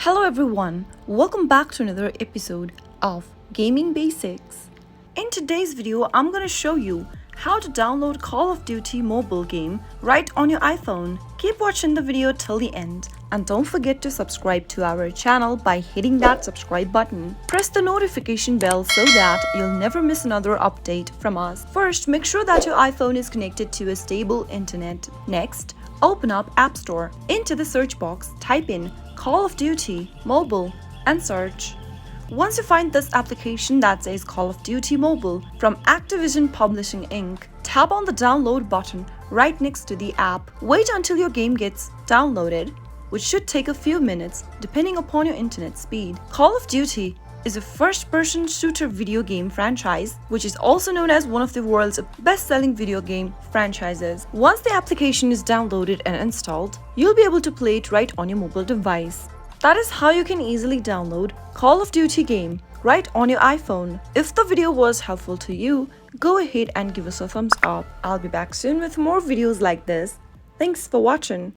Hello everyone, welcome back to another episode of Gaming Basics. In today's video, I'm going to show you how to download Call of Duty mobile game right on your iPhone. Keep watching the video till the end and don't forget to subscribe to our channel by hitting that subscribe button. Press the notification bell so that you'll never miss another update from us. First, make sure that your iPhone is connected to a stable internet. Next, open up App Store. Into the search box, type in Call of Duty Mobile and search. Once you find this application that says Call of Duty Mobile from Activision Publishing Inc., tap on the download button right next to the app. Wait until your game gets downloaded, which should take a few minutes depending upon your internet speed. Call of Duty is a first-person shooter video game franchise, which is also known as one of the world's best-selling video game franchises. Once the application is downloaded and installed, you'll be able to play it right on your mobile device. That is how you can easily download Call of Duty game right on your iPhone. If the video was helpful to you, go ahead and give us a thumbs up. I'll be back soon with more videos like this. Thanks for watching.